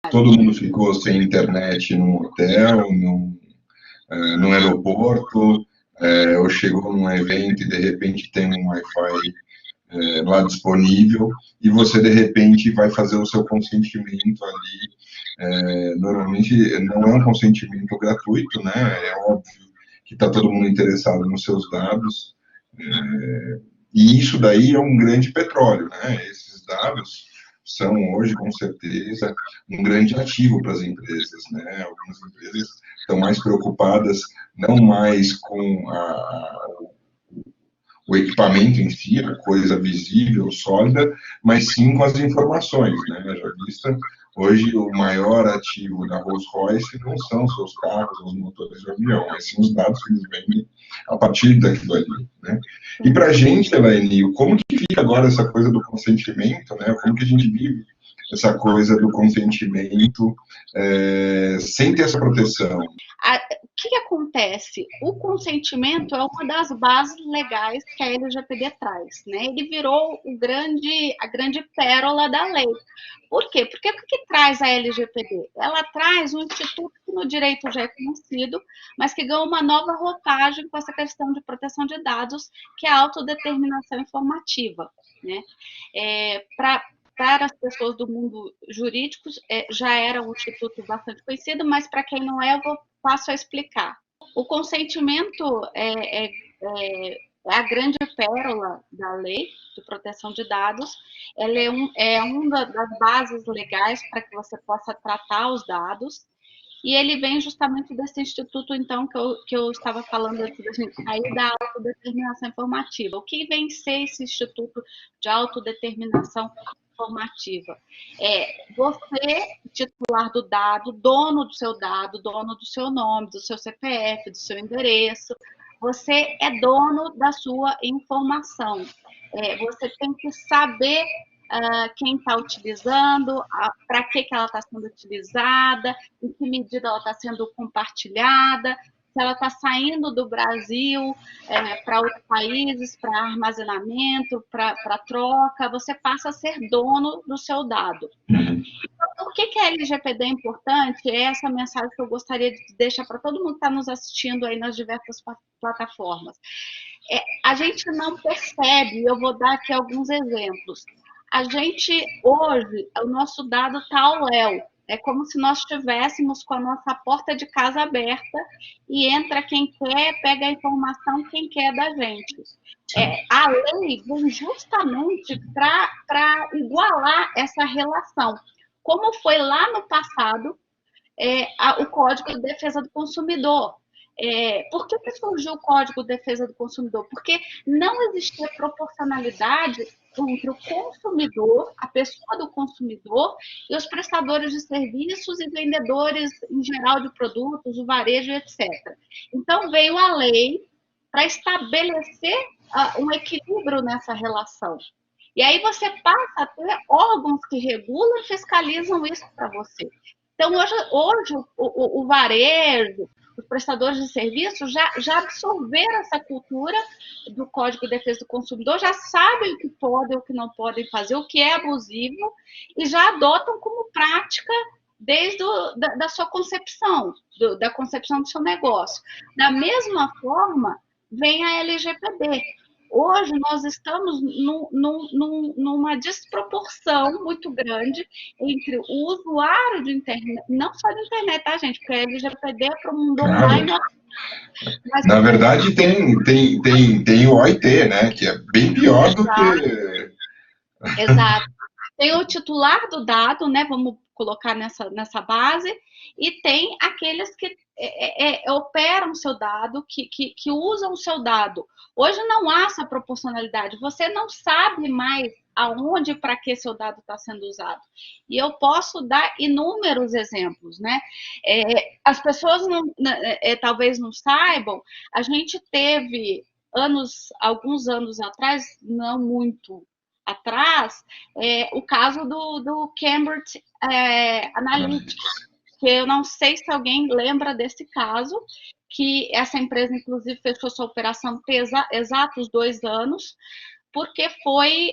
todo mundo ficou sem internet no hotel, no aeroporto, ou chegou num evento e de repente tem um Wi-Fi lá disponível, e você, de repente, vai fazer o seu consentimento ali. Normalmente, não é um consentimento gratuito, né? É óbvio que está todo mundo interessado nos seus dados, e isso daí é um grande petróleo, né? Esses dados são hoje, com certeza, um grande ativo para as empresas, né? Algumas empresas estão mais preocupadas não mais com o equipamento em si, a coisa visível, sólida, mas sim com as informações, né? Já vista, hoje o maior ativo da Rolls-Royce não são seus carros, os motores de avião, mas sim os dados que eles vendem a partir daquilo ali, né? E para a gente, Elaine, como que fica agora essa coisa do consentimento, né? Como que a gente vive essa coisa do consentimento sem ter essa proteção? O que acontece? O consentimento é uma das bases legais que a LGPD traz, né? Ele virou a grande pérola da lei. Por quê? Porque o que traz a LGPD? Ela traz um instituto que no direito já é conhecido, mas que ganhou uma nova roupagem com essa questão de proteção de dados, que é a autodeterminação informativa, né? Para as pessoas do mundo jurídico, já era um instituto bastante conhecido, mas para quem não é, eu passo a explicar. O consentimento é a grande pérola da lei de proteção de dados. Ela é uma das bases legais para que você possa tratar os dados. E ele vem justamente desse instituto, então, que eu estava falando antes da gente sair da autodeterminação informativa. O que vem ser esse instituto de autodeterminação informativa? Você, titular do dado, dono do seu nome, do seu CPF, do seu endereço, você é dono da sua informação. Você tem que saber quem está utilizando, para que ela está sendo utilizada, em que medida ela está sendo compartilhada, se ela está saindo do Brasil para outros países, para armazenamento, para troca, você passa a ser dono do seu dado. Então, por que a LGPD é importante? É essa mensagem que eu gostaria de deixar para todo mundo que está nos assistindo aí nas diversas plataformas. A gente não percebe, eu vou dar aqui alguns exemplos. A gente, hoje, o nosso dado está ao léu. É como se nós estivéssemos com a nossa porta de casa aberta e entra quem quer, pega a informação quem quer da gente. A lei vem justamente para igualar essa relação. Como foi lá no passado, o Código de Defesa do Consumidor. Por que surgiu o Código de Defesa do Consumidor? Porque não existia proporcionalidade entre o consumidor, a pessoa do consumidor, e os prestadores de serviços e vendedores em geral de produtos, o varejo, etc. Então, veio a lei para estabelecer um equilíbrio nessa relação. E aí você passa a ter órgãos que regulam e fiscalizam isso para você. Então, hoje o varejo, os prestadores de serviços já absorveram essa cultura do Código de Defesa do Consumidor, já sabem o que podem e o que não podem fazer, o que é abusivo, e já adotam como prática desde da sua concepção, da concepção do seu negócio. Da mesma forma, vem a LGPD. Hoje nós estamos numa desproporção muito grande entre o usuário de internet, não só de internet, tá, gente? Porque a LGPD é para o mundo online. Mas na verdade, tem o OIT, né? Que é bem pior do que. Exato. Tem o titular do dado, né? Vamos colocar nessa base, e tem aqueles que operam o seu dado, que usam o seu dado. Hoje não há essa proporcionalidade, você não sabe mais aonde e para que seu dado está sendo usado. E eu posso dar inúmeros exemplos, né? As pessoas talvez não saibam, a gente teve alguns anos atrás, não muito atrás, o caso do Cambridge Analytica, que eu não sei se alguém lembra desse caso, que essa empresa, inclusive, fechou sua operação tem exatos 2 anos, porque foi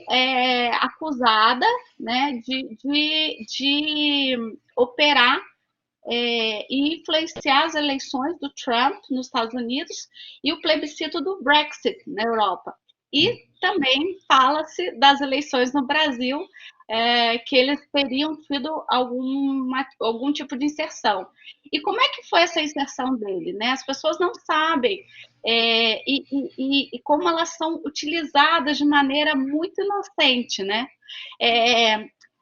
acusada, né, de operar e influenciar as eleições do Trump nos Estados Unidos e o plebiscito do Brexit na Europa. E também fala-se das eleições no Brasil, que eles teriam tido algum tipo de inserção. E como é que foi essa inserção dele? Né? As pessoas não sabem, e como elas são utilizadas de maneira muito inocente. Né?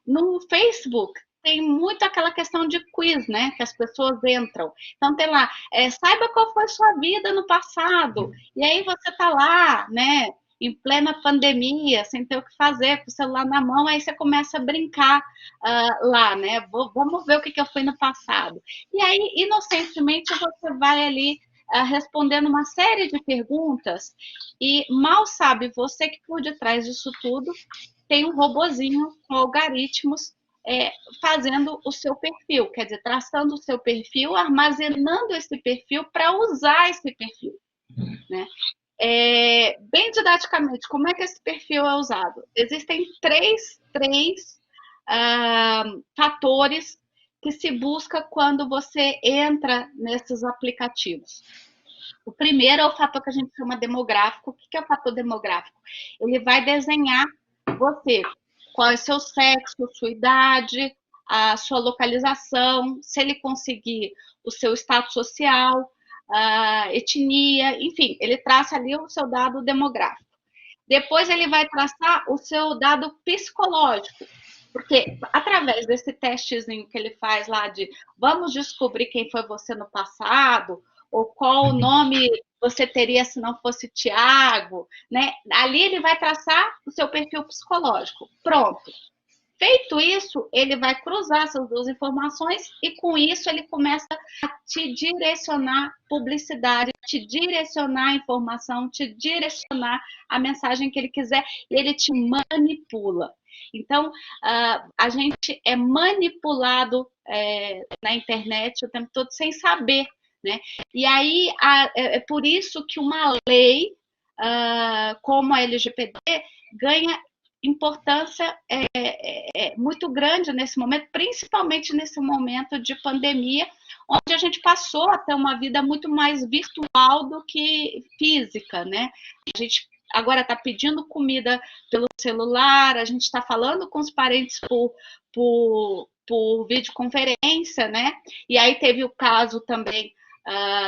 No Facebook, tem muito aquela questão de quiz, né? Que as pessoas entram. Então tem lá, saiba qual foi sua vida no passado. E aí você tá lá, né? Em plena pandemia, sem ter o que fazer, com o celular na mão, aí você começa a brincar lá, né? Vamos ver o que eu fui no passado. E aí, inocentemente, você vai ali respondendo uma série de perguntas e mal sabe você que por detrás disso tudo tem um robozinho com algoritmos fazendo o seu perfil, quer dizer, traçando o seu perfil, armazenando esse perfil para usar esse perfil. Né? Bem didaticamente, como é que esse perfil é usado? Existem três fatores que se busca quando você entra nesses aplicativos. O primeiro é o fator que a gente chama demográfico. O que é o fator demográfico? Ele vai desenhar você, qual é o seu sexo, sua idade, a sua localização, se ele conseguir o seu status social, a etnia, enfim, ele traça ali o seu dado demográfico. Depois ele vai traçar o seu dado psicológico, porque através desse testezinho que ele faz lá de vamos descobrir quem foi você no passado, ou qual o nome você teria se não fosse Tiago, né? Ali ele vai traçar o seu perfil psicológico. Pronto. Feito isso, ele vai cruzar essas duas informações e com isso ele começa a te direcionar publicidade, te direcionar informação, te direcionar a mensagem que ele quiser e ele te manipula. Então, a gente é manipulado na internet o tempo todo sem saber. Né? E aí é por isso que uma lei como a LGPD ganha importância muito grande nesse momento, principalmente nesse momento de pandemia, onde a gente passou a ter uma vida muito mais virtual do que física, né? A gente agora está pedindo comida pelo celular, a gente está falando com os parentes por videoconferência, né? E aí teve o caso também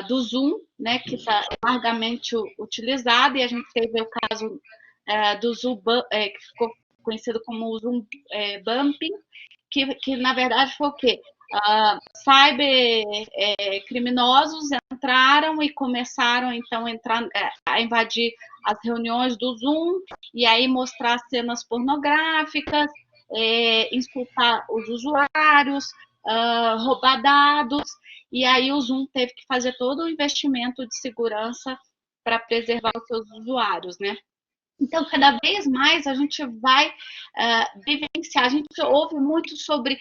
do Zoom, né, que está largamente utilizado, e a gente teve o caso do Zoom, que ficou conhecido como o Zoom Bumping, que na verdade foi o quê? Cybercriminosos entraram e começaram então a invadir as reuniões do Zoom e aí mostrar cenas pornográficas, insultar os usuários, roubar dados, e aí o Zoom teve que fazer todo o investimento de segurança para preservar os seus usuários, né? Então, cada vez mais a gente vai vivenciar, a gente ouve muito sobre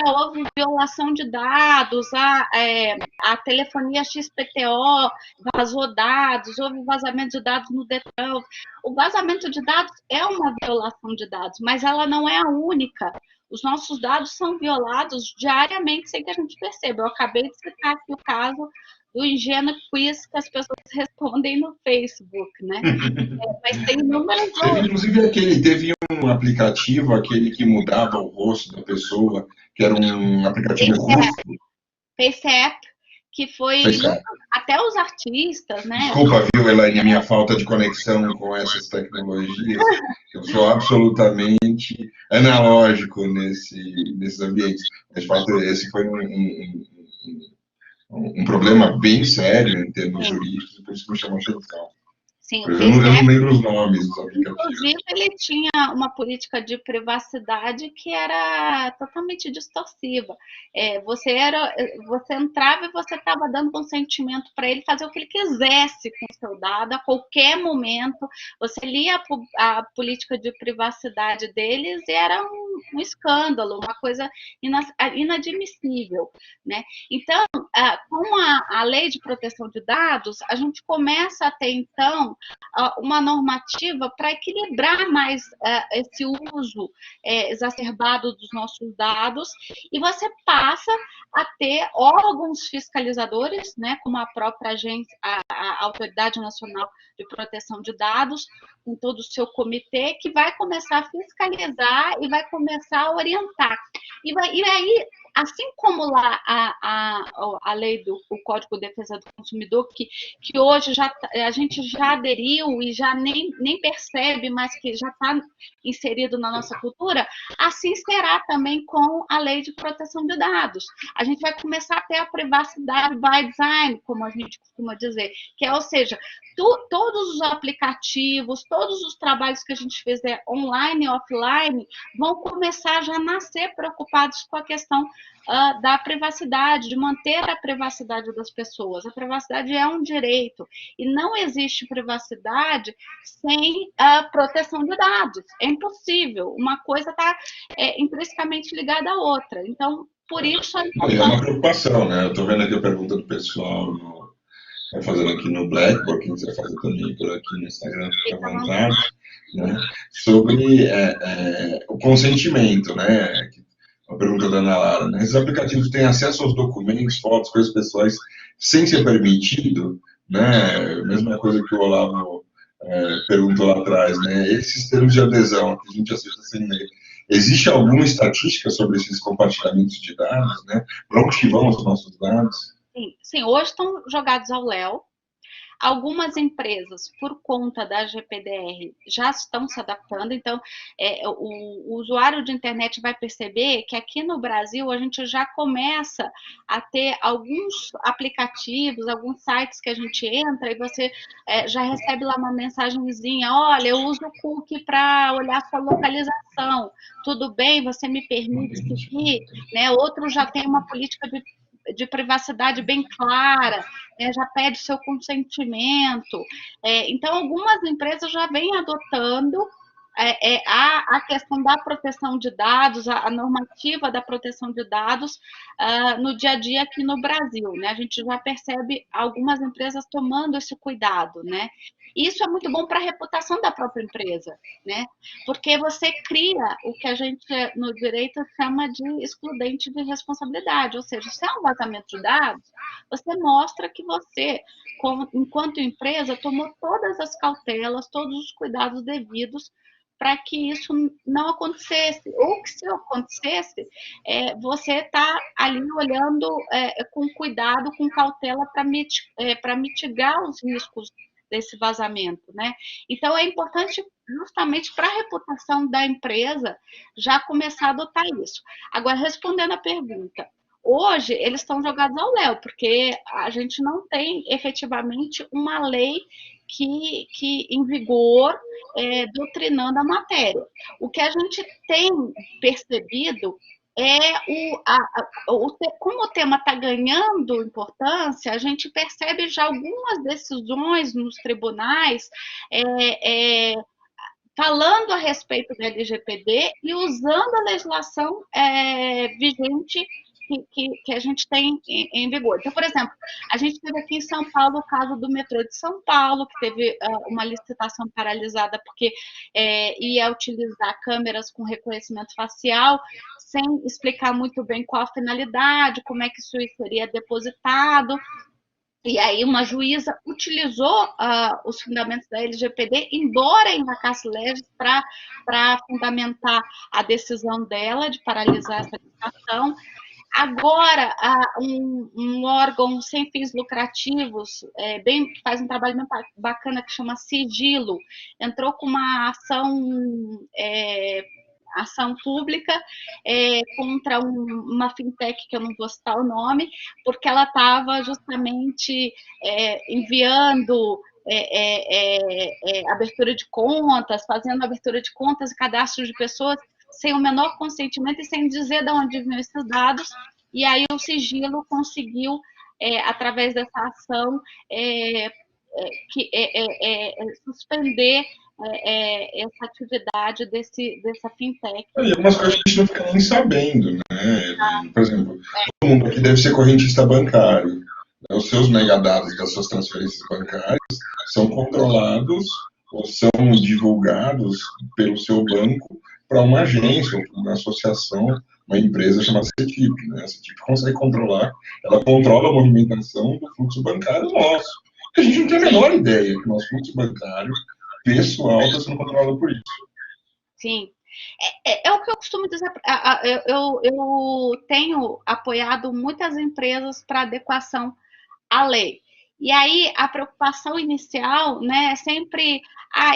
houve violação de dados, a telefonia XPTO vazou dados, houve vazamento de dados no Detran. O vazamento de dados é uma violação de dados, mas ela não é a única. Os nossos dados são violados diariamente sem que a gente perceba. Eu acabei de citar aqui o caso do ingênuo quiz que as pessoas respondem no Facebook, né? Mas tem inúmeras outras. Inclusive, teve um aplicativo, aquele que mudava o rosto da pessoa, que era um aplicativo russo. FaceApp, que foi até os artistas, né? Desculpa, viu, Elaine, a minha falta de conexão com essas tecnologias. Eu sou absolutamente analógico nesses ambientes. Mas, de fato, esse foi um problema bem sério em termos jurídicos, por isso que me chamou a atenção. Sim, eu não lembro os nomes dos aplicativos. Inclusive, ele tinha uma política de privacidade que era totalmente distorsiva. Você entrava e você estava dando consentimento para ele fazer o que ele quisesse com o seu dado a qualquer momento. Você lia a política de privacidade deles e era um escândalo, uma coisa inadmissível. Né? Então, com a lei de proteção de dados, a gente começa a ter, então, uma normativa para equilibrar mais esse uso exacerbado dos nossos dados, e você passa a ter órgãos fiscalizadores, né, como a própria agência, a Autoridade Nacional de Proteção de Dados, com todo o seu comitê, que vai começar a fiscalizar e vai começar a orientar. E aí, assim como lá a lei do Código de Defesa do Consumidor, que hoje a gente já aderiu e já nem percebe, mas que já está inserido na nossa cultura, assim será também com a lei de proteção de dados. A gente vai começar a ter a privacidade by design, como a gente costuma dizer, que é, ou seja, todos os aplicativos, todos os trabalhos que a gente fizer online e offline vão começar já a nascer preocupados com a questão da privacidade, de manter a privacidade das pessoas. A privacidade é um direito e não existe privacidade sem a proteção de dados. É impossível. Uma coisa está intrinsecamente ligada à outra. Então, por isso... É uma preocupação, né? Eu estou vendo aqui a pergunta do pessoal, fazendo aqui no Blackboard, quem quiser fazer também por aqui no Instagram, fica à vontade, né? Sobre o consentimento, né? A pergunta da Ana Lara, né? Esses aplicativos têm acesso aos documentos, fotos, coisas pessoais, sem ser permitido, né? Mesma coisa que o Olavo perguntou lá atrás, né? Esses termos de adesão que a gente aceita sem ler, existe alguma estatística sobre esses compartilhamentos de dados, né? Para onde vão os nossos dados? Sim, hoje estão jogados ao léu. Algumas empresas, por conta da GPDR, já estão se adaptando. Então, o usuário de internet vai perceber que aqui no Brasil a gente já começa a ter alguns aplicativos, alguns sites que a gente entra e você já recebe lá uma mensagenzinha: olha, eu uso o cookie para olhar sua localização, tudo bem, você me permite seguir? Né? Outros já têm uma política de privacidade bem clara, já pede seu consentimento. Então, algumas empresas já vêm adotando a questão da proteção de dados, a normativa da proteção de dados no dia a dia aqui no Brasil, né? A gente já percebe algumas empresas tomando esse cuidado, né? Isso é muito bom para a reputação da própria empresa, né? Porque você cria o que a gente no direito chama de excludente de responsabilidade, ou seja, se é um vazamento de dados, você mostra que você, enquanto empresa, tomou todas as cautelas, todos os cuidados devidos para que isso não acontecesse, ou que se acontecesse, você está ali olhando com cuidado, com cautela para mitigar os riscos desse vazamento, né? Então, é importante justamente para a reputação da empresa já começar a adotar isso. Agora, respondendo a pergunta, hoje eles estão jogados ao léu, porque a gente não tem efetivamente uma lei que em vigor doutrinando a matéria. O que a gente tem percebido como o tema está ganhando importância, a gente percebe já algumas decisões nos tribunais falando a respeito do LGPD e usando a legislação vigente que a gente tem em vigor. Então, por exemplo, a gente teve aqui em São Paulo o caso do metrô de São Paulo, que teve uma licitação paralisada porque ia utilizar câmeras com reconhecimento facial, sem explicar muito bem qual a finalidade, como é que isso seria depositado. E aí uma juíza utilizou os fundamentos da LGPD, embora em vacatio legis, para fundamentar a decisão dela de paralisar essa licitação. Agora, um órgão sem fins lucrativos, que faz um trabalho bem bacana, que chama Sigilo, entrou com uma ação pública contra uma fintech, que eu não vou citar o nome, porque ela estava justamente enviando abertura de contas, fazendo abertura de contas e cadastro de pessoas sem o menor consentimento e sem dizer de onde vinham esses dados, e aí o Sigilo conseguiu, através dessa ação, suspender essa atividade dessa fintech. E algumas coisas a gente não fica nem sabendo, né? Por exemplo, todo mundo aqui deve ser correntista bancário, os seus megadados das suas transferências bancárias são controlados ou são divulgados pelo seu banco para uma agência, ou uma associação, uma empresa chamada CETIP, né? A CETIP consegue controlar, ela controla a movimentação do fluxo bancário nosso. A gente não tem a menor ideia que o nosso fluxo bancário pessoal está sendo controlado por isso. Sim. É o que eu costumo dizer. Eu tenho apoiado muitas empresas para adequação à lei. E aí a preocupação inicial, né, é sempre,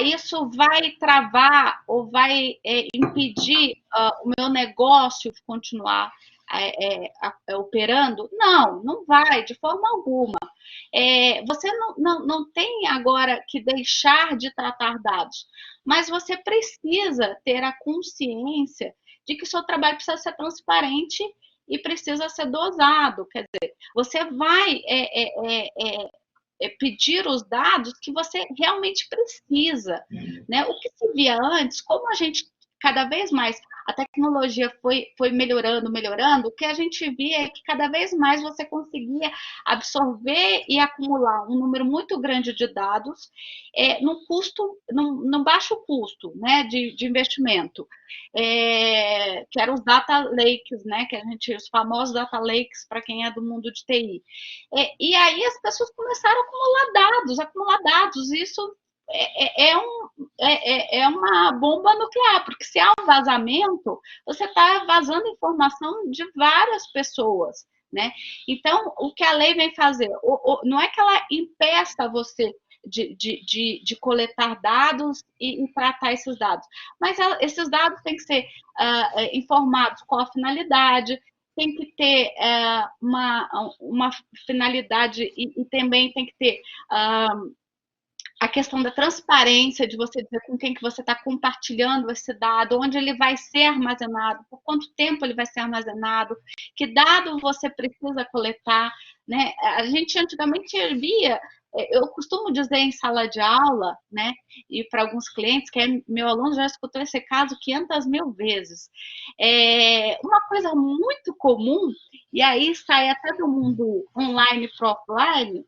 isso vai travar ou vai impedir o meu negócio de continuar operando? Não, não vai, de forma alguma. Você não tem agora que deixar de tratar dados, mas você precisa ter a consciência de que o seu trabalho precisa ser transparente e precisa ser dosado. Quer dizer, você vai pedir os dados que você realmente precisa, né? O que se via antes, como a gente cada vez mais a tecnologia foi melhorando, o que a gente via é que cada vez mais você conseguia absorver e acumular um número muito grande de dados num baixo custo, né, de investimento, que eram os data lakes, né, os famosos data lakes para quem é do mundo de TI. E aí as pessoas começaram a acumular dados, isso é uma bomba nuclear, porque se há um vazamento, você está vazando informação de várias pessoas, né? Então, o que a lei vem fazer, não é que ela impeça você de coletar dados e tratar esses dados, mas esses dados têm que ser informados com a finalidade, tem que ter uma finalidade e também tem que ter a questão da transparência, de você dizer com quem que você está compartilhando esse dado, onde ele vai ser armazenado, por quanto tempo ele vai ser armazenado, que dado você precisa coletar, né? A gente antigamente via, eu costumo dizer em sala de aula, né, e para alguns clientes, que meu aluno já escutou esse caso 500 mil vezes. Uma coisa muito comum, e aí sai até do mundo online para offline,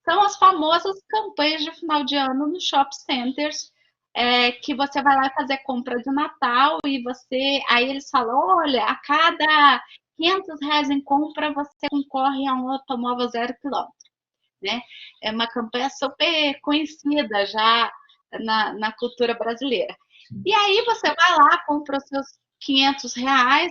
são as famosas campanhas de final de ano nos shopping centers, que você vai lá fazer compra de Natal e aí eles falam, olha, a cada R$ 500 em compra, você concorre a um automóvel 0 quilômetro, né? É uma campanha super conhecida já na cultura brasileira. E aí você vai lá, compra os seus R$ 500,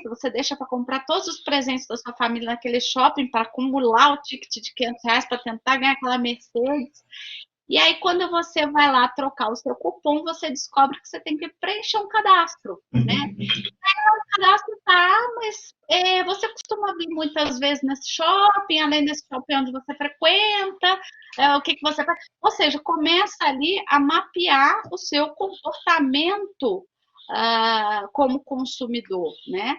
você deixa para comprar todos os presentes da sua família naquele shopping para acumular o ticket de R$ 500 para tentar ganhar aquela Mercedes. E aí, quando você vai lá trocar o seu cupom, você descobre que você tem que preencher um cadastro, né? Aí o cadastro mas você costuma vir muitas vezes nesse shopping, além desse shopping onde você frequenta, o que você faz? Ou seja, começa ali a mapear o seu comportamento como consumidor, né?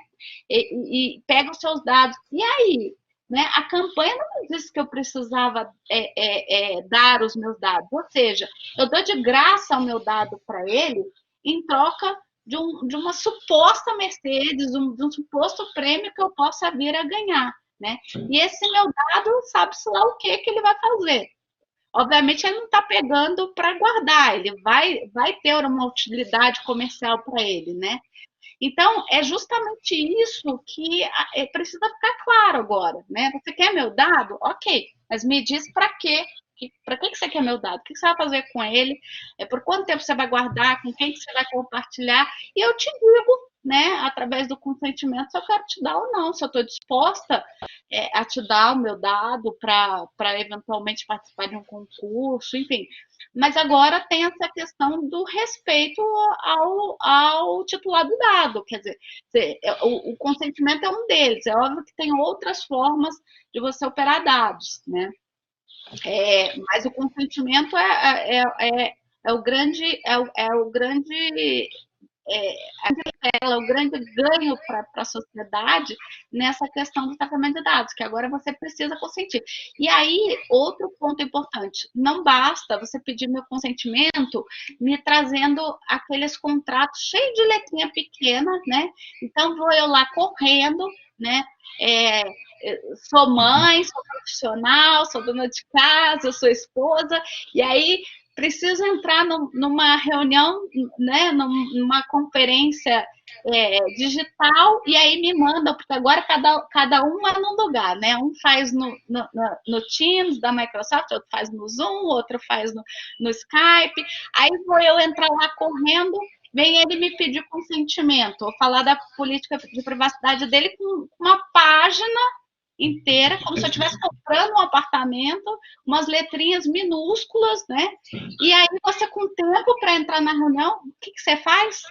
E pega os seus dados. E aí? Né? A campanha não me disse que eu precisava dar os meus dados, ou seja, eu dou de graça o meu dado para ele em troca de uma suposta Mercedes, de um suposto prêmio que eu possa vir a ganhar, né? E esse meu dado, sabe-se lá o que ele vai fazer. Obviamente, ele não está pegando para guardar, ele vai ter uma utilidade comercial para ele, né? Então, é justamente isso que precisa ficar claro agora, né? Você quer meu dado? Ok, mas me diz para quê? Para que você quer meu dado? O que você vai fazer com ele? Por quanto tempo você vai guardar? Com quem que você vai compartilhar? E eu te digo, né, através do consentimento, se eu quero te dar ou não, se eu estou disposta a te dar o meu dado para eventualmente participar de um concurso, enfim. Mas agora tem essa questão do respeito ao titular do dado, quer dizer, o consentimento é um deles, é óbvio que tem outras formas de você operar dados, né? Mas o consentimento é o grande o grande ganho para a sociedade nessa questão do tratamento de dados, que agora você precisa consentir. E aí, outro ponto importante, não basta você pedir meu consentimento me trazendo aqueles contratos cheios de letrinha pequena, né? Então, vou eu lá correndo, né? É, sou mãe, sou profissional, sou dona de casa, sou esposa, e aí preciso entrar numa reunião, né, numa conferência digital, e aí me mandam, porque agora cada um é num lugar, né? Um faz no Teams da Microsoft, outro faz no Zoom, outro faz no Skype. Aí vou eu entrar lá correndo, vem ele me pedir consentimento, ou falar da política de privacidade dele com uma página inteira, como se eu estivesse comprando um apartamento, umas letrinhas minúsculas, né? E aí você, com tempo para entrar na reunião, o que você faz?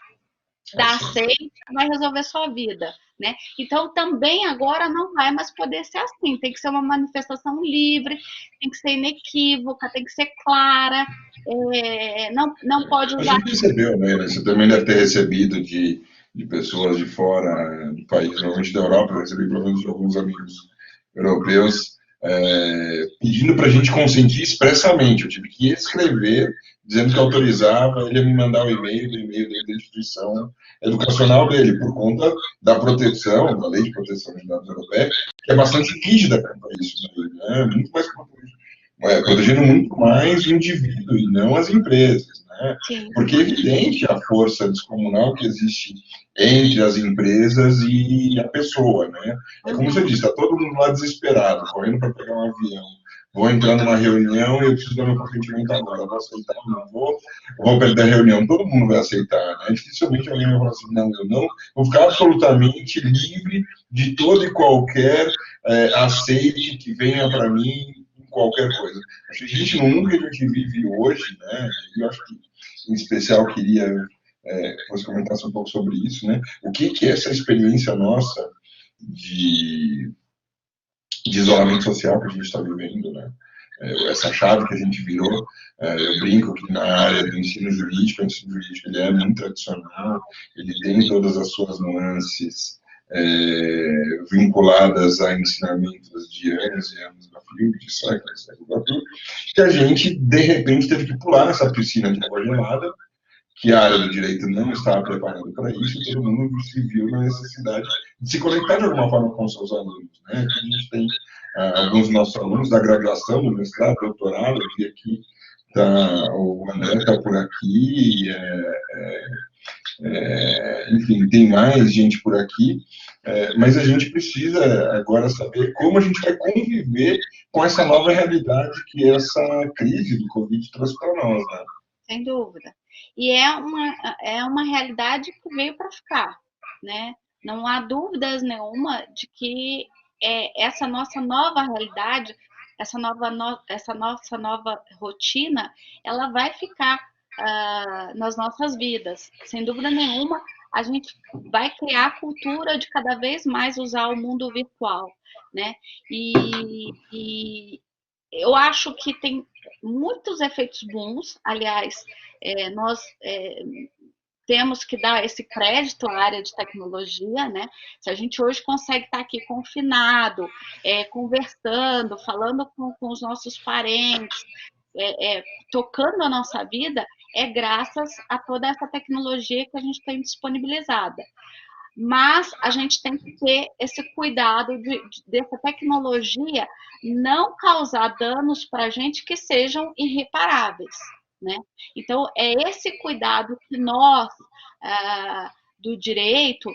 Dá aceite, vai resolver sua vida, né? Então, também agora não vai mais poder ser assim, tem que ser uma manifestação livre, tem que ser inequívoca, tem que ser clara, não pode A usar... gente recebeu, né? Você também deve ter recebido de pessoas de fora do país, normalmente da Europa, eu recebi pelo menos de alguns amigos europeus, pedindo para a gente consentir expressamente. Eu tive que escrever, dizendo que autorizava ele a me mandar o e-mail do e-mail da instituição educacional dele, por conta da proteção, da lei de proteção de dados europeia, que é bastante rígida quanto a isso, né? Muito mais protegendo muito mais o indivíduo e não as empresas, né? Sim. Porque é evidente a força descomunal que existe entre as empresas e a pessoa, né? É como você disse, está todo mundo lá desesperado, correndo para pegar um avião. Vou entrar numa reunião e eu preciso dar meu consentimento agora. Vou aceitar, não vou perder a reunião. Todo mundo vai aceitar, né? Dificilmente alguém vai falar assim, não, eu não. Vou ficar absolutamente livre de todo e qualquer aceite que venha para mim qualquer coisa. Acho que a gente, no mundo que a gente vive hoje, né, eu acho que, em especial, queria que você comentasse um pouco sobre isso, né, o que é essa experiência nossa de isolamento social que a gente está vivendo, né, essa chave que a gente virou. Eu brinco que na área do ensino jurídico, o ensino jurídico ele é muito tradicional, ele tem todas as suas nuances vinculadas a ensinamentos de anos e anos da fio, de séculos, que a gente, de repente, teve que pular nessa piscina de água gelada, que a área do direito não estava preparada para isso, e todo mundo se viu na necessidade de se conectar de alguma forma com seus alunos, né? Aqui a gente tem alguns dos nossos alunos da graduação, do mestrado, doutorado, e aqui o André está por aqui, enfim, tem mais gente por aqui, mas a gente precisa agora saber como a gente vai conviver com essa nova realidade que essa crise do Covid trouxe para nós, né? Sem dúvida. E é uma realidade que veio para ficar, né? Não há dúvidas nenhuma de que essa nossa nova realidade, essa nossa nova rotina, ela vai ficar nas nossas vidas. Sem dúvida nenhuma, a gente vai criar a cultura de cada vez mais usar o mundo virtual, né? E eu acho que tem muitos efeitos bons. Aliás, nós temos que dar esse crédito à área de tecnologia, né? Se a gente hoje consegue estar aqui confinado, conversando, falando com os nossos parentes, tocando a nossa vida, é graças a toda essa tecnologia que a gente tem disponibilizada. Mas a gente tem que ter esse cuidado dessa tecnologia não causar danos para a gente que sejam irreparáveis, né? Então, é esse cuidado que nós, do direito,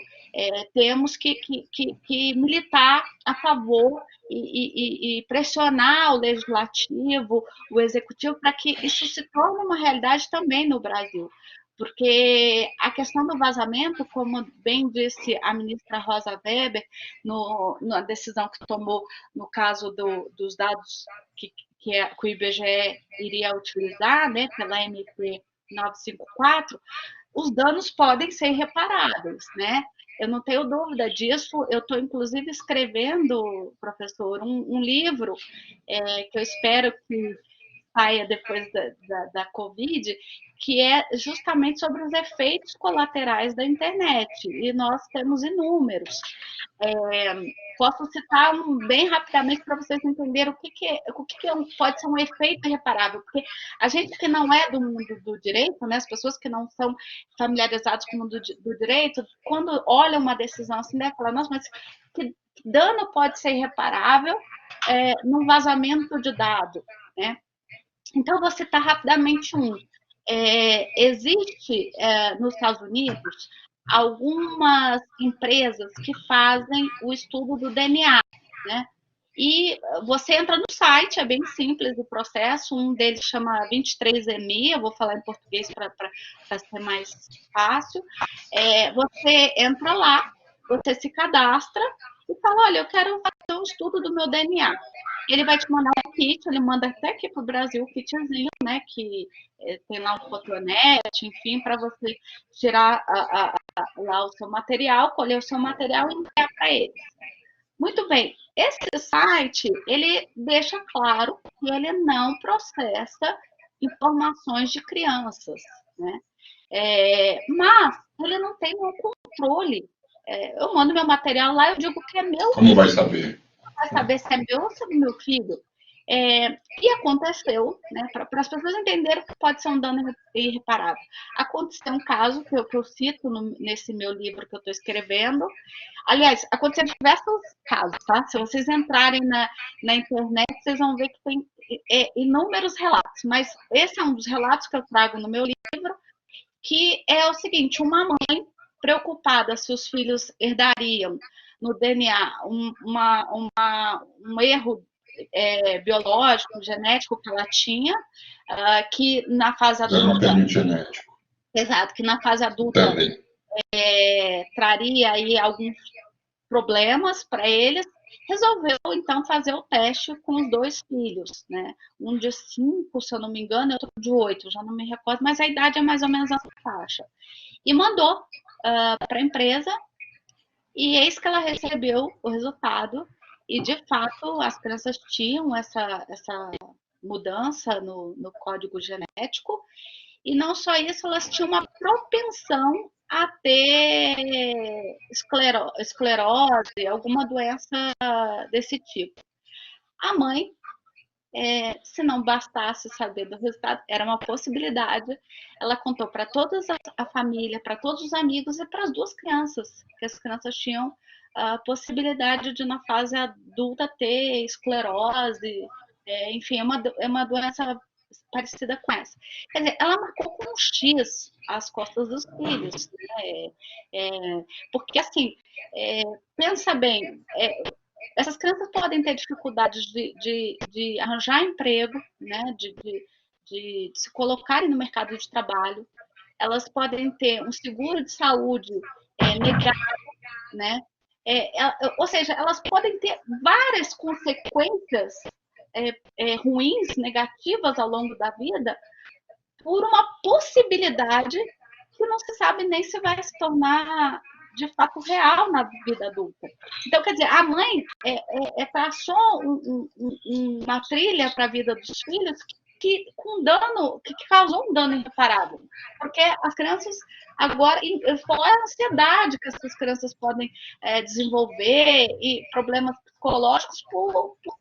temos que militar a favor e pressionar o legislativo, o executivo, para que isso se torne uma realidade também no Brasil. Porque a questão do vazamento, como bem disse a ministra Rosa Weber, na decisão que tomou no caso dos dados que o IBGE iria utilizar, né, pela MP 954, os danos podem ser reparados, né? Eu não tenho dúvida disso. Eu estou, inclusive, escrevendo, professor, um livro que eu espero que saia depois da Covid, que é justamente sobre os efeitos colaterais da internet, e nós temos inúmeros. Posso citar bem rapidamente para vocês entenderem pode ser um efeito irreparável, porque a gente que não é do mundo do direito, né, as pessoas que não são familiarizadas com o mundo do direito, quando olham uma decisão assim, né, falam, nossa, mas que dano pode ser irreparável num vazamento de dado, né? Então, vou citar rapidamente um. Existe nos Estados Unidos algumas empresas que fazem o estudo do DNA, né? E você entra no site, é bem simples o processo, um deles chama 23andMe, eu vou falar em português para ser mais fácil. Você entra lá, você se cadastra e fala, olha, eu quero fazer um estudo do meu DNA. Ele vai te mandar um kit, ele manda até aqui para o Brasil, um kitzinho, né, que tem lá um cotonete, enfim, para você tirar lá o seu material, colher o seu material e enviar para eles. Muito bem, esse site, ele deixa claro que ele não processa informações de crianças, né? Mas ele não tem um controle. Eu mando meu material lá, eu digo que é meu. Como vai saber? Vai saber se é meu ou se é do meu filho. E aconteceu, né, para as pessoas entenderem que pode ser um dano irreparável. Aconteceu um caso que eu cito nesse meu livro que eu estou escrevendo. Aliás, aconteceram diversos casos, tá? Se vocês entrarem na internet, vocês vão ver que tem inúmeros relatos. Mas esse é um dos relatos que eu trago no meu livro, que é o seguinte: uma mãe preocupada se os filhos herdariam no DNA um erro biológico, genético que ela tinha, que na fase adulta... genético. Exato, que na fase adulta traria aí alguns problemas para eles, resolveu então fazer o teste com os dois filhos, né? Um de 5, se eu não me engano, e outro de 8, já não me recordo, mas a idade é mais ou menos essa faixa. E mandou para a empresa, e eis que ela recebeu o resultado, e de fato as crianças tinham essa mudança no código genético, e não só isso, elas tinham uma propensão a ter esclerose, alguma doença desse tipo. A mãe, se não bastasse saber do resultado, era uma possibilidade, ela contou para toda a família, para todos os amigos e para as duas crianças, que as crianças tinham a possibilidade de, na fase adulta, ter esclerose, enfim, é uma doença parecida com essa. Quer dizer, ela marcou com um X as costas dos filhos, né? Porque, assim, pensa bem, essas crianças podem ter dificuldades de arranjar emprego, né? De se colocarem no mercado de trabalho, elas podem ter um seguro de saúde negado, né? Ou seja, elas podem ter várias consequências ruins, negativas ao longo da vida, por uma possibilidade que não se sabe nem se vai se tornar de fato real na vida adulta. Então, quer dizer, a mãe traçou uma trilha para a vida dos filhos que causou um dano irreparável, porque as crianças agora, fora a ansiedade que essas crianças podem desenvolver e problemas psicológicos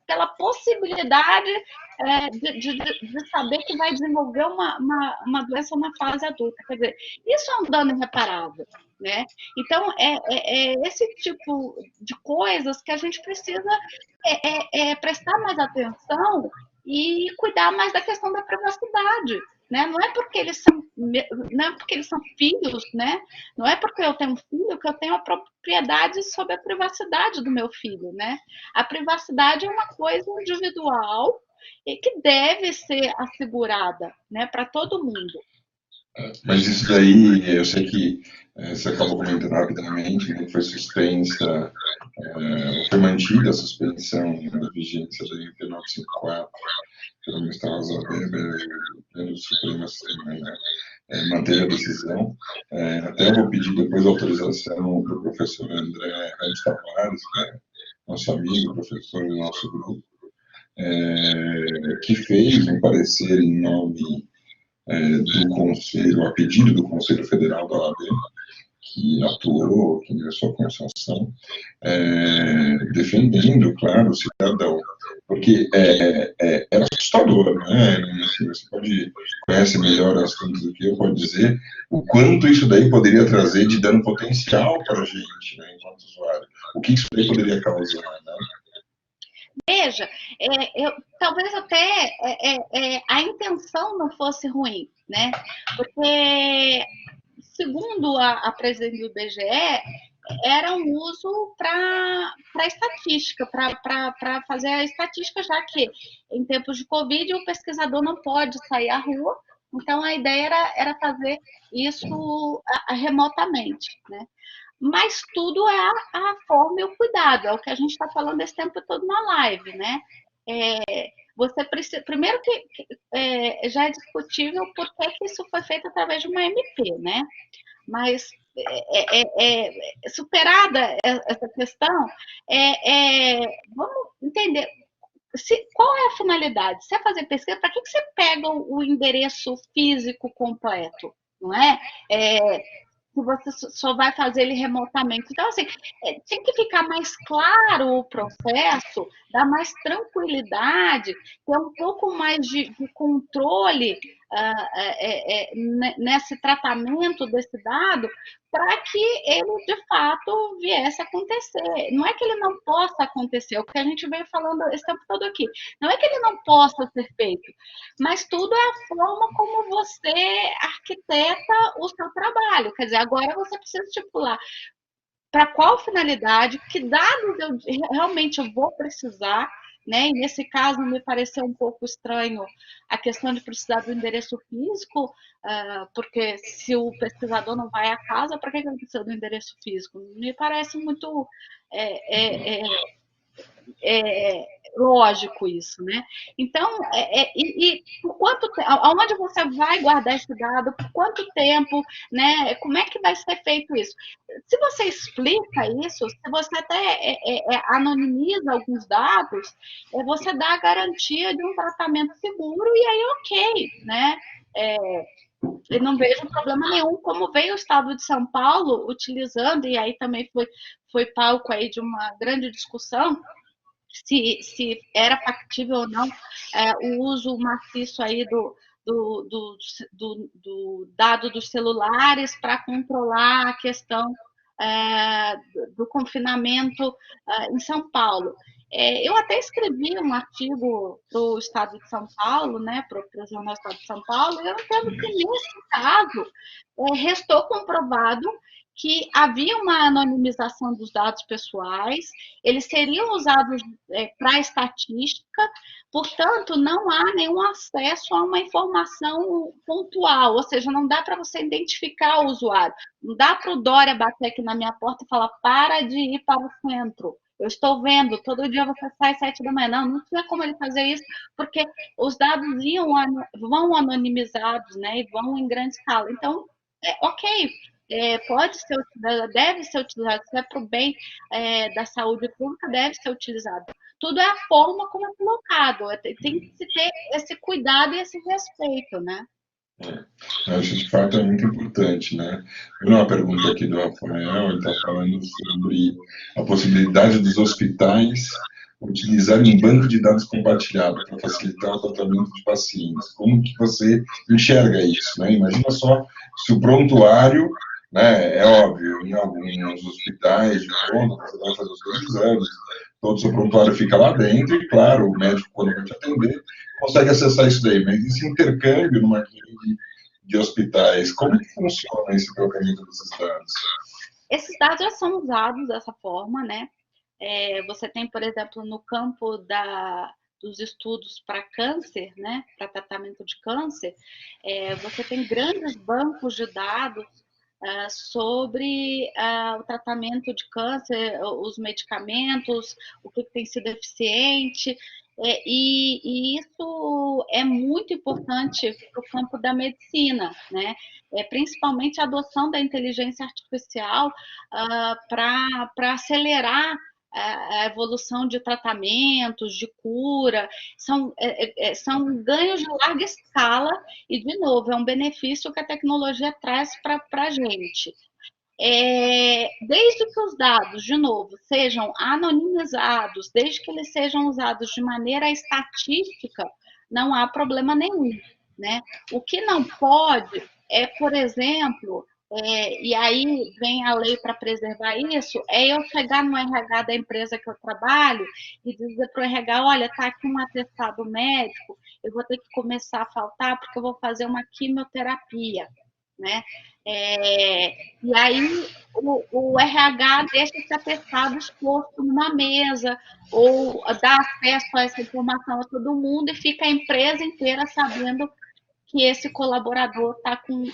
pela possibilidade de saber que vai desenvolver uma doença na fase adulta. Quer dizer, isso é um dano irreparável, né? Então, esse tipo de coisas que a gente precisa prestar mais atenção e cuidar mais da questão da privacidade, né? Não é porque eles são filhos, né? Não é porque eu tenho um filho que eu tenho a propriedade sobre a privacidade do meu filho, né? A privacidade é uma coisa individual e que deve ser assegurada, né, para todo mundo. Mas isso daí, eu sei que você acabou comentando rapidamente, né, foi suspensa, foi mantida a suspensão da vigência da MP 954, pelo ministro Rosa Weber, pelo Supremo manter a decisão. Até vou pedir depois autorização para o professor André Reis Tavares, que é nosso amigo, professor do nosso grupo, que fez um parecer em nome do Conselho, a pedido do Conselho Federal da OAB, que atuou, que ingressou com essa ação, defendendo, claro, o cidadão, porque é assustador, né? Assim, você conhece melhor o assunto do que eu, pode dizer o quanto isso daí poderia trazer de dano potencial para a gente, né, enquanto usuário. O que isso daí poderia causar, né? Veja, talvez até a intenção não fosse ruim, né? Porque, segundo a presidente do IBGE, era um uso para estatística, para fazer a estatística, já que em tempos de Covid o pesquisador não pode sair à rua, então a ideia era fazer isso remotamente, né? Mas tudo é a forma e o cuidado, é o que a gente está falando esse tempo todo na live, né? Você precisa, primeiro que já é discutível por que isso foi feito através de uma MP, né? Mas superada essa questão, vamos entender qual é a finalidade. Se é fazer pesquisa, para que você pega o endereço físico completo? Não é? Se você só vai fazer ele remotamente. Então, assim, tem que ficar mais claro o processo, dar mais tranquilidade, ter um pouco mais de controle nesse tratamento desse dado, para que ele, de fato, viesse a acontecer. Não é que ele não possa acontecer, é o que a gente veio falando esse tempo todo aqui. Não é que ele não possa ser feito, mas tudo é a forma como você arquiteta o seu trabalho. Quer dizer, agora você precisa estipular para qual finalidade, que dados eu realmente eu vou precisar, né? E nesse caso me pareceu um pouco estranho a questão de precisar do endereço físico, porque se o pesquisador não vai à casa, para que ele precisa do endereço físico? Me parece muito lógico isso, né? Então, por quanto tempo, aonde você vai guardar esse dado, por quanto tempo, né? Como é que vai ser feito isso? Se você explica isso, se você até anonimiza alguns dados, você dá a garantia de um tratamento seguro e aí ok, né? Eu não vejo problema nenhum, como veio o Estado de São Paulo utilizando, e aí também foi palco aí de uma grande discussão, se era factível ou não o uso maciço aí do dado dos celulares para controlar a questão do confinamento em São Paulo. Eu até escrevi um artigo para o Estado de São Paulo, né, para o Jornal Estado de São Paulo, e eu entendo que nesse caso restou comprovado que havia uma anonimização dos dados pessoais, eles seriam usados para estatística, portanto, não há nenhum acesso a uma informação pontual, ou seja, não dá para você identificar o usuário, não dá para o Dória bater aqui na minha porta e falar, para de ir para o centro, eu estou vendo, todo dia você sai às 7 da manhã. Não tinha como ele fazer isso, porque os dados vão anonimizados, né, e vão em grande escala. Então, ok, pode ser utilizado, deve ser utilizado, se é para o bem da saúde pública, deve ser utilizado. Tudo é a forma como é colocado, tem que se ter esse cuidado e esse respeito, né? Acho que de fato é muito importante, né? Uma pergunta aqui do Rafael, ele está falando sobre a possibilidade dos hospitais utilizarem um banco de dados compartilhado para facilitar o tratamento de pacientes. Como que você enxerga isso, né? Imagina só se o prontuário, né, é óbvio, em alguns hospitais de ponta, você vai fazer os seus exames, todo o seu prontuário fica lá dentro e, claro, o médico, quando vai te atender, consegue acessar isso daí, mas esse intercâmbio numa rede de hospitais, como que funciona esse trocamento desses dados? Esses dados já são usados dessa forma, né? Você tem, por exemplo, no campo dos estudos para câncer, né, para tratamento de câncer, você tem grandes bancos de dados sobre o tratamento de câncer, os medicamentos, o que tem sido eficiente, e isso é muito importante para o campo da medicina, né? Principalmente a adoção da inteligência artificial para acelerar a evolução de tratamentos, de cura, são ganhos de larga escala e, de novo, é um benefício que a tecnologia traz para a gente. Desde que os dados, de novo, sejam anonimizados, desde que eles sejam usados de maneira estatística, não há problema nenhum, né? O que não pode é, por exemplo, e aí vem a lei para preservar isso, é eu chegar no RH da empresa que eu trabalho e dizer para o RH, olha, está aqui um atestado médico, eu vou ter que começar a faltar porque eu vou fazer uma quimioterapia, né? E aí o RH deixa esse atestado exposto numa mesa, ou dá acesso a essa informação a todo mundo e fica a empresa inteira sabendo que esse colaborador está com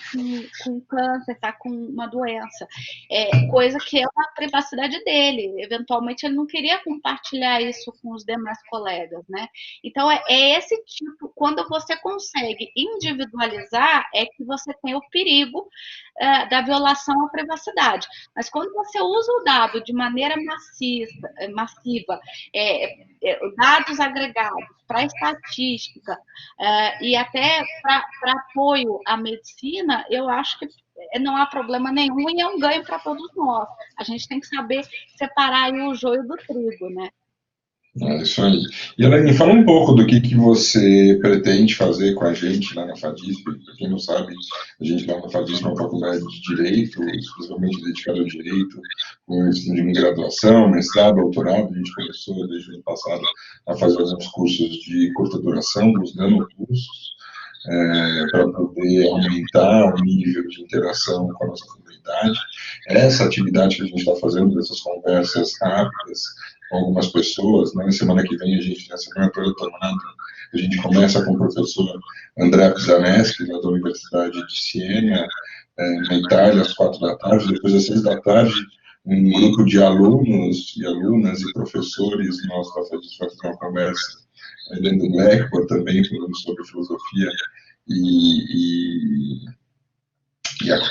câncer, está com uma doença. Coisa que é uma privacidade dele. Eventualmente, ele não queria compartilhar isso com os demais colegas, né? Então, esse tipo, quando você consegue individualizar, é que você tem o perigo da violação à privacidade. Mas quando você usa o dado de maneira massiva, dados agregados para estatística, e até para apoio à medicina, eu acho que não há problema nenhum e é um ganho para todos nós. A gente tem que saber separar aí o joio do trigo, né? É isso aí. E Elaine, fala um pouco do que você pretende fazer com a gente lá na FADISP. Para quem não sabe, a gente lá na FADISP é uma faculdade de Direito, exclusivamente dedicada ao Direito, com ensino de graduação, mestrado, doutorado. A gente começou desde o ano passado a fazer alguns cursos de curta duração, os nanocursos, para poder aumentar o nível de interação com a nossa comunidade. Essa atividade que a gente está fazendo, dessas conversas rápidas com algumas pessoas, né? Semana que vem a gente tem a semana toda tomada, a gente começa com o professor André Pisaneschi, da Universidade de Siena, na Itália, às 4 da tarde, depois às 6 da tarde, um grupo de alunos e alunas e professores nossos da FADISP vai fazer uma conversa dentro do Blackboard também, falando sobre filosofia e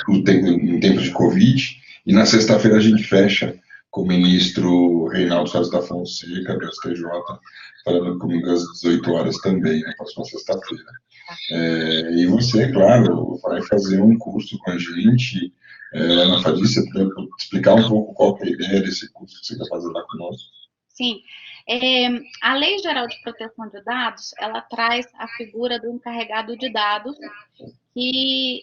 em tempo de Covid. E na sexta-feira a gente fecha com o ministro Reinaldo Salles da Fonseca, do STJ, falando comigo às 18 horas também, na próxima sexta-feira. E você, claro, vai fazer um curso com a gente lá na FADIS. Você puder explicar um pouco qual é a ideia desse curso que você quer fazer lá conosco? Sim. A Lei Geral de Proteção de Dados, ela traz a figura do encarregado de dados, que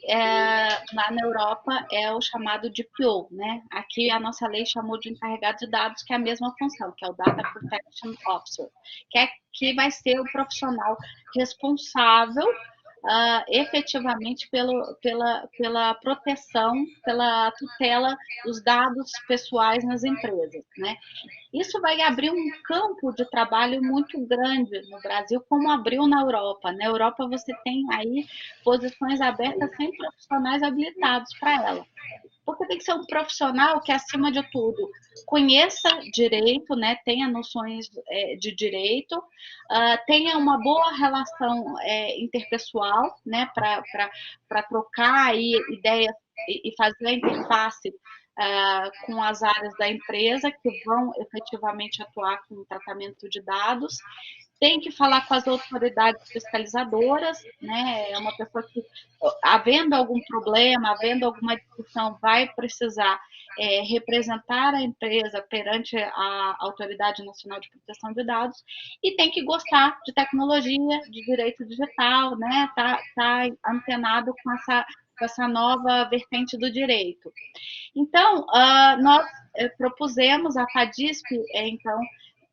lá na Europa é o chamado DPO, né? Aqui a nossa lei chamou de encarregado de dados, que é a mesma função, que é o Data Protection Officer, que vai ser o profissional responsável efetivamente pela proteção, pela tutela dos dados pessoais nas empresas, né? Isso vai abrir um campo de trabalho muito grande no Brasil, como abriu na Europa. Na Europa você tem aí posições abertas sem profissionais habilitados para ela. Porque tem que ser um profissional que, acima de tudo, conheça direito, né, tenha noções de direito, tenha uma boa relação interpessoal, né, para trocar aí ideias e fazer a interface com as áreas da empresa que vão efetivamente atuar com o tratamento de dados. Tem que falar com as autoridades fiscalizadoras, né? É uma pessoa que, havendo algum problema, havendo alguma discussão, vai precisar representar a empresa perante a Autoridade Nacional de Proteção de Dados e tem que gostar de tecnologia, de direito digital, né? Tá antenado com essa nova vertente do direito. Então, nós propusemos a FADISP, então,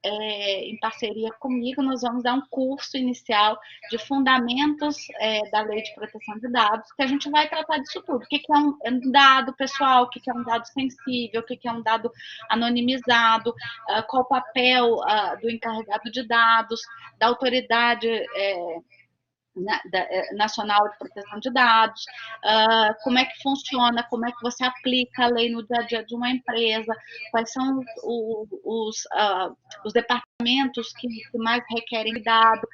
em parceria comigo, nós vamos dar um curso inicial de fundamentos da Lei de Proteção de Dados, que a gente vai tratar disso tudo. O que é um dado pessoal, o que é um dado sensível, o que é um dado anonimizado, qual o papel do encarregado de dados, da autoridade Nacional de Proteção de Dados, como é que funciona, como é que você aplica a lei no dia a dia de uma empresa, quais são os departamentos que mais requerem dado,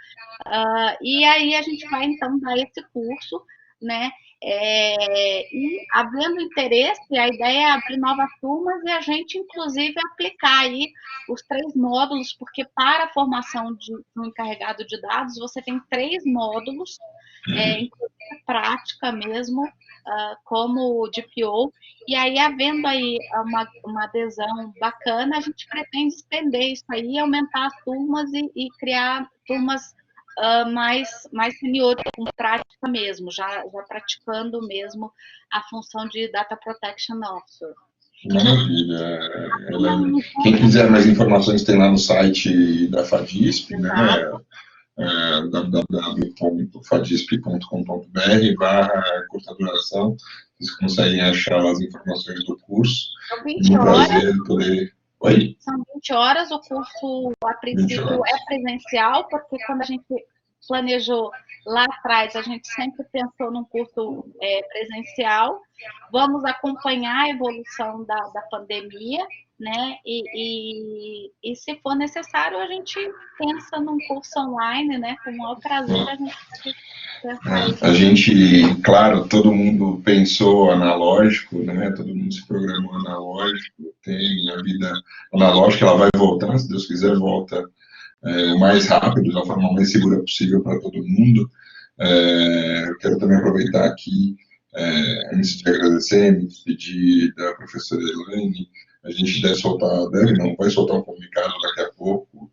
e aí a gente vai então dar esse curso, né? E, havendo interesse, a ideia é abrir novas turmas e a gente, inclusive, aplicar aí os 3 módulos, porque para a formação de um encarregado de dados, você tem 3 módulos, inclusive prática mesmo, como o DPO, e aí, havendo aí uma adesão bacana, a gente pretende estender isso aí, aumentar as turmas e criar turmas mais seniores, com prática mesmo, já praticando mesmo a função de Data Protection Officer. Maravilha, Elaine. Quem quiser mais informações tem lá no site da FADISP, né? www.fadisp.com.br/curta duração. Vocês conseguem achar as informações do curso. São 20 horas. Prazer poder... Oi? São 20 horas, o curso, a princípio, é presencial, porque quando a gente planejou lá atrás, a gente sempre pensou num curso presencial. Vamos acompanhar a evolução da pandemia, né? E se for necessário, a gente pensa num curso online, né? Com o maior prazer, a gente a gente, claro, todo mundo pensou analógico, né? Todo mundo se programou analógico, tem a vida analógica, ela vai voltar, se Deus quiser, volta o mais rápido, da forma mais segura possível para todo mundo. Eu quero também aproveitar aqui, antes de agradecer, me despedir da professora Elaine. A gente vai soltar um comunicado daqui a pouco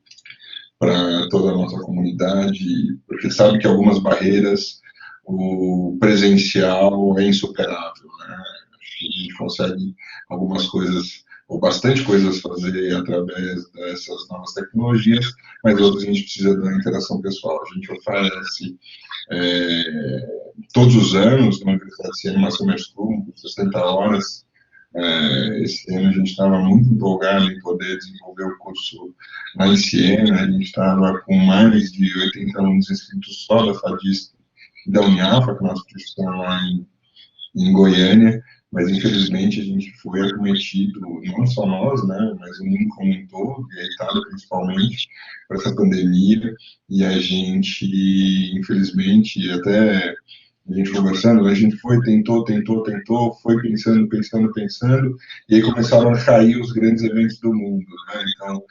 para toda a nossa comunidade, porque sabe que algumas barreiras o presencial é insuperável, né? A gente consegue algumas coisas, ou bastante coisas, fazer através dessas novas tecnologias, mas outras a gente precisa da interação pessoal. A gente oferece todos os anos na Universidade de Siena uma Summer School, 60 horas. Esse ano a gente estava muito empolgado em poder desenvolver o curso lá em Siena. A gente estava com mais de 80 alunos inscritos só da FADISP e da Uniafa, que é a nossa instituição lá em Goiânia, mas infelizmente a gente foi acometido, não só nós, né, mas o mundo como um todo, e a Itália principalmente, por essa pandemia, e a gente, infelizmente, até a gente conversando, a gente tentou, foi pensando, e aí começaram a cair os grandes eventos do mundo, né? Então,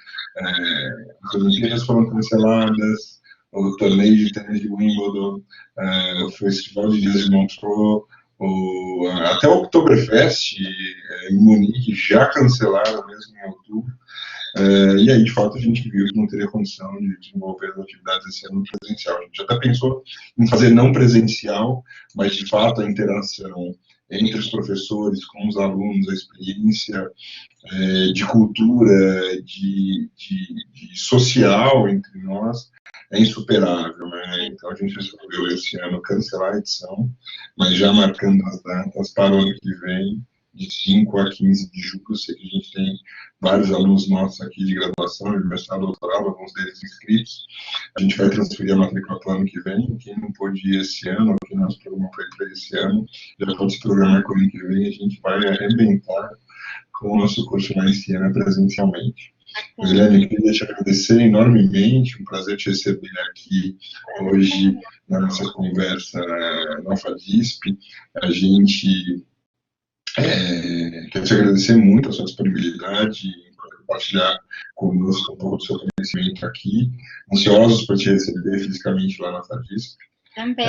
as Olimpíadas foram canceladas, o torneio de tênis de Wimbledon, o Festival de Jazz de Montreux, até o Oktoberfest em Munique já cancelaram mesmo em outubro. E aí, de fato, a gente viu que não teria condição de desenvolver as atividades esse ano presencial. A gente até pensou em fazer não presencial, mas, de fato, a interação entre os professores com os alunos, a experiência de cultura, de social entre nós, é insuperável, né? Então, a gente resolveu esse ano cancelar a edição, mas já marcando as datas para o ano que vem, de 5 a 15 de julho. Eu sei que a gente tem vários alunos nossos aqui de graduação, de mestrado, doutorado, alguns deles inscritos. A gente vai transferir a matrícula para o ano que vem. Quem não pôde ir esse ano, ou quem não se programou para ir esse ano, já pode se programar para o ano que vem. A gente vai arrebentar com o nosso curso lá em Siena presencialmente. Elaine, queria te agradecer enormemente, um prazer te receber aqui hoje na nossa conversa na FADISP. A gente quero te agradecer muito a sua disponibilidade em compartilhar conosco um pouco do seu conhecimento aqui. Ansiosos para te receber fisicamente lá na FADISP. Também.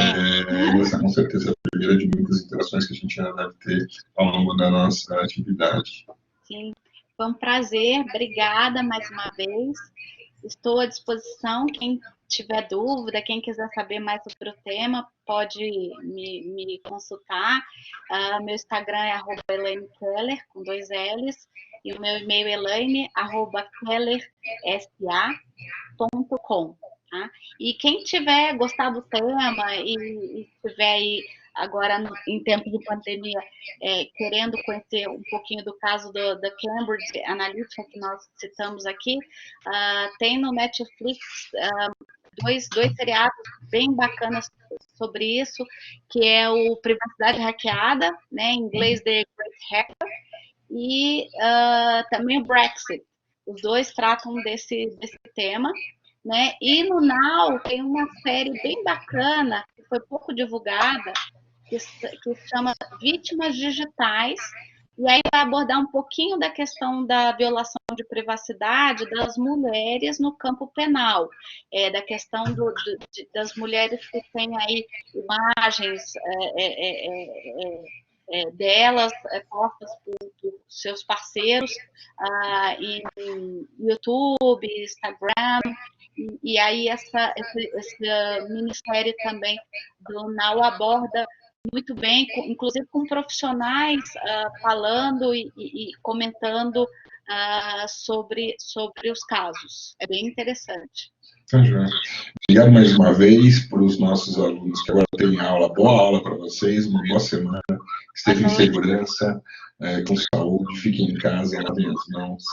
Essa com certeza é a primeira de muitas interações que a gente ainda deve ter ao longo da nossa atividade. Sim, foi um prazer. Obrigada mais uma vez. Estou à disposição. Quem tiver dúvida, quem quiser saber mais sobre o tema, pode me consultar. Meu Instagram é @ElaineKeller, com 2 L's, e o meu e-mail é elaine@kellersa.com. Tá? E quem tiver gostado do tema e tiver aí agora em tempo de pandemia querendo conhecer um pouquinho do caso da Cambridge Analytica que nós citamos aqui, tem no Netflix dois seriados bem bacanas sobre isso, que é o Privacidade Hackeada, né, em inglês The Great Hacker, e também o Brexit. Os dois tratam desse tema, né? E no Now tem uma série bem bacana, que foi pouco divulgada, que chama Vítimas Digitais, e aí vai abordar um pouquinho da questão da violação de privacidade das mulheres no campo penal, da questão das mulheres que têm aí imagens delas postas por seus parceiros em YouTube, Instagram, e aí esse ministério também do NAU aborda muito bem, inclusive com profissionais falando e comentando sobre os casos. É bem interessante. Tá, João. Obrigado mais uma vez para os nossos alunos que agora têm aula. Boa aula para vocês, uma boa semana. Estejam em segurança, com saúde, fiquem em casa, lavem as mãos.